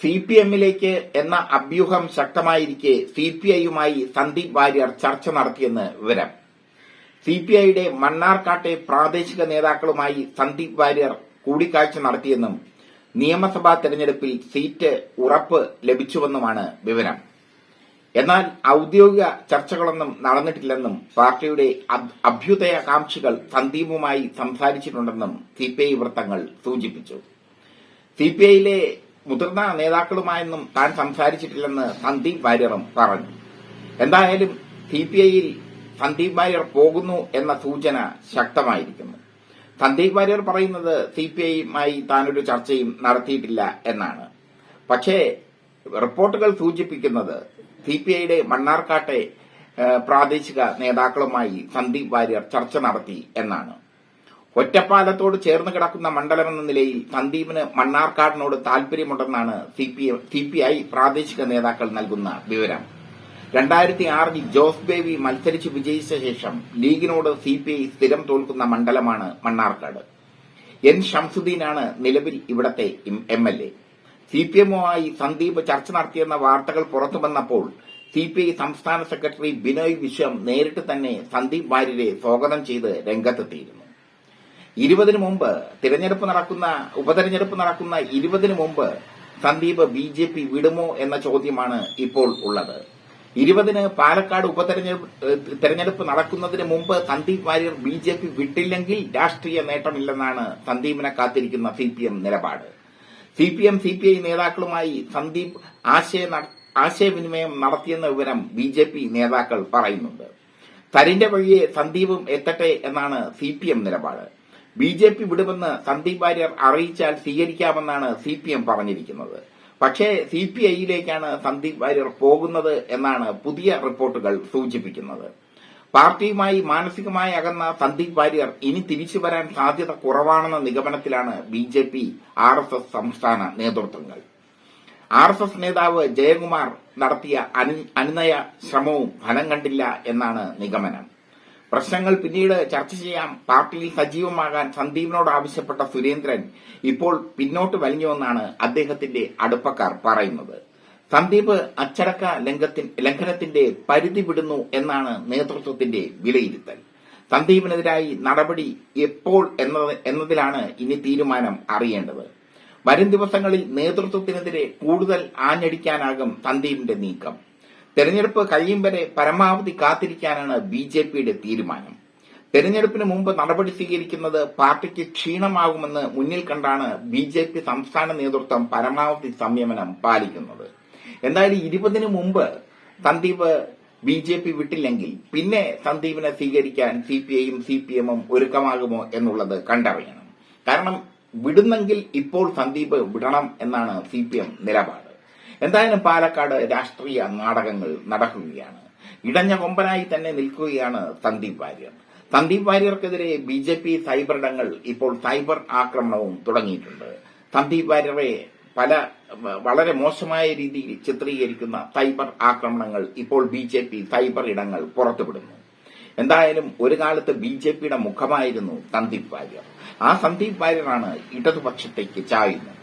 സിപിഎമ്മിലേക്ക് എന്ന അഭ്യൂഹം ശക്തമായിരിക്കെ സിപിഐയുമായി സന്ദീപ് വാര്യർ ചർച്ച നടത്തിയെന്ന് വിവരം. സിപിഐയുടെ മണ്ണാർക്കാട്ടെ പ്രാദേശിക നേതാക്കളുമായി സന്ദീപ് വാര്യർ കൂടിക്കാഴ്ച നടത്തിയെന്നും നിയമസഭാ തെരഞ്ഞെടുപ്പിൽ സീറ്റ് ഉറപ്പ് ലഭിച്ചുവെന്നുമാണ് വിവരം. എന്നാൽ ഔദ്യോഗിക ചർച്ചകളൊന്നും നടന്നിട്ടില്ലെന്നും പാർട്ടിയുടെ അഭ്യുദയകാംക്ഷികൾ സന്ദീപുമായി സംസാരിച്ചിട്ടുണ്ടെന്നും സിപിഐ വൃത്തങ്ങൾ സൂചിപ്പിച്ചു. സിപിഐയിലെ മുതിർന്ന നേതാക്കളുമായൊന്നും താൻ സംസാരിച്ചിട്ടില്ലെന്ന് സന്ദീപ് വാര്യറും പറഞ്ഞു. എന്തായാലും സിപിഐയിൽ സന്ദീപ് വാര്യർ പോകുന്നു എന്ന സൂചന ശക്തമായിരിക്കുന്നു. സന്ദീപ് വാര്യർ പറയുന്നത് സിപിഐയുമായി താനൊരു ചർച്ചയും നടത്തിയിട്ടില്ല എന്നാണ്. പക്ഷേ റിപ്പോർട്ടുകൾ സൂചിപ്പിക്കുന്നത് സിപിഐയുടെ മണ്ണാർക്കാട്ടെ പ്രാദേശിക നേതാക്കളുമായി സന്ദീപ് വാര്യർ ചർച്ച നടത്തി എന്നാണ്. ഒറ്റപ്പാലത്തോട് ചേർന്ന് കിടക്കുന്ന മണ്ഡലമെന്ന നിലയിൽ സന്ദീപിന് മണ്ണാർക്കാടിനോട് താൽപര്യമുണ്ടെന്നാണ് സിപിഐ പ്രാദേശിക നേതാക്കൾ നൽകുന്ന വിവരം. 2006 ജോസ് ബേബി മത്സരിച്ച് വിജയിച്ച ശേഷം ലീഗിനോട് സിപിഐ സ്ഥിരം തോൽക്കുന്ന മണ്ഡലമാണ് മണ്ണാർക്കാട്. എൻ ഷംസുദ്ദീനാണ് നിലവിൽ ഇവിടത്തെ എംഎൽഎ. സിപിഎമ്മുമായി സന്ദീപ് ചർച്ച നടത്തിയെന്ന വാർത്തകൾ പുറത്തുവന്നപ്പോൾ സിപിഐ സംസ്ഥാന സെക്രട്ടറി ബിനോയ് വിശ്വം നേരിട്ട് തന്നെ സന്ദീപ് വാര്യരെ സ്വാഗതം ചെയ്ത് രംഗത്തെത്തിയിരുന്നു. 20 മുമ്പ് ഉപതെരഞ്ഞെടുപ്പ് നടക്കുന്ന 20 മുമ്പ് സന്ദീപ് ബിജെപി വിടുമോ എന്ന ചോദ്യമാണ് ഇപ്പോൾ ഉള്ളത്. 20 പാലക്കാട് തെരഞ്ഞെടുപ്പ് നടക്കുന്നതിന് മുമ്പ് സന്ദീപ് വാര്യർ ബിജെപി വിട്ടില്ലെങ്കിൽ രാഷ്ട്രീയ നേട്ടമില്ലെന്നാണ് സന്ദീപിനെ കാത്തിരിക്കുന്ന സിപിഎം നിലപാട്. സിപിഐ നേതാക്കളുമായി സന്ദീപ് ആശയവിനിമയം നടത്തിയെന്ന വിവരം ബിജെപി നേതാക്കൾ പറയുന്നുണ്ട്. തരിന്റെ വഴിയെ സന്ദീപും എത്തട്ടെ എന്നാണ് സിപിഎം നിലപാട്. ബിജെപി വിടുമെന്ന് സന്ദീപ് വാര്യർ അറിയിച്ചാൽ സ്വീകരിക്കാമെന്നാണ് സിപിഎം പറഞ്ഞിരിക്കുന്നത്. പക്ഷേ സിപിഐയിലേക്കാണ് സന്ദീപ് വാര്യർ പോകുന്നത് എന്നാണ് പുതിയ റിപ്പോർട്ടുകൾ സൂചിപ്പിക്കുന്നത്. പാർട്ടിയുമായി മാനസികമായി അകന്ന സന്ദീപ് വാര്യർ ഇനി തിരിച്ചു വരാൻ സാധ്യത കുറവാണെന്ന നിഗമനത്തിലാണ് ബിജെപി ആർഎസ്എസ് സംസ്ഥാന നേതൃത്വങ്ങൾ. ആർഎസ്എസ് നേതാവ് ജയകുമാർ നടത്തിയ അനുനയ ശ്രമവും ഫലം കണ്ടില്ല എന്നാണ് നിഗമനം. പ്രശ്നങ്ങൾ പിന്നീട് ചർച്ച ചെയ്യാം, പാർട്ടിയിൽ സജീവമാകാൻ സന്ദീപിനോട് ആവശ്യപ്പെട്ട സുരേന്ദ്രൻ ഇപ്പോൾ പിന്നോട്ട് വലിഞ്ഞുവെന്നാണ് അദ്ദേഹത്തിന്റെ അടുപ്പക്കാർ പറയുന്നത്. സന്ദീപ് അച്ചടക്ക ലംഘനത്തിന്റെ പരിധി വിടുന്നു എന്നാണ് നേതൃത്വത്തിന്റെ വിലയിരുത്തൽ. സന്ദീപിനെതിരായി നടപടി എപ്പോൾ എന്നതിലാണ് ഇനി തീരുമാനം അറിയേണ്ടത്. വരും ദിവസങ്ങളിൽ നേതൃത്വത്തിനെതിരെ കൂടുതൽ ആഞ്ഞടിക്കാനാകും സന്ദീപിന്റെ നീക്കം. തെരഞ്ഞെടുപ്പ് കഴിയും വരെ പരമാവധി കാത്തിരിക്കാനാണ് ബിജെപിയുടെ തീരുമാനം. തെരഞ്ഞെടുപ്പിന് മുമ്പ് നടപടി സ്വീകരിക്കുന്നത് പാർട്ടിക്ക് ക്ഷീണമാകുമെന്ന് മുന്നിൽ കണ്ടാണ് ബിജെപി സംസ്ഥാന നേതൃത്വം പരമാവധി സംയമനം പാലിക്കുന്നത്. എന്തായാലും 20 മുമ്പ് സന്ദീപ് ബിജെപി വിട്ടില്ലെങ്കിൽ പിന്നെ സന്ദീപിനെ സ്വീകരിക്കാൻ സിപിഐയും സിപിഎമ്മും ഒരുക്കമാകുമോ എന്നുള്ളത് കണ്ടറിയണം. കാരണം വിടുന്നെങ്കിൽ ഇപ്പോൾ സന്ദീപ് വിടണം എന്നാണ് സിപിഎം നിലപാട്. എന്തായാലും പാലക്കാട് രാഷ്ട്രീയ നാടകങ്ങൾ നടക്കുകയാണ്. ഇടഞ്ഞ കൊമ്പനായി തന്നെ നിൽക്കുകയാണ് സന്ദീപ് വാര്യർ. സന്ദീപ് വാര്യർക്കെതിരെ ബിജെപി സൈബറിടങ്ങൾ ഇപ്പോൾ സൈബർ ആക്രമണവും തുടങ്ങിയിട്ടുണ്ട്. സന്ദീപ് വാര്യരെ വളരെ മോശമായ രീതിയിൽ ചിത്രീകരിക്കുന്ന സൈബർ ആക്രമണങ്ങൾ ഇപ്പോൾ ബിജെപി സൈബർ ഇടങ്ങൾ പുറത്തുവിടുന്നു. എന്തായാലും ഒരു കാലത്ത് ബിജെപിയുടെ മുഖമായിരുന്നു സന്ദീപ് വാര്യർ. ആ സന്ദീപ് വാര്യറാണ് ഇടതുപക്ഷത്തേക്ക് ചായുന്നത്.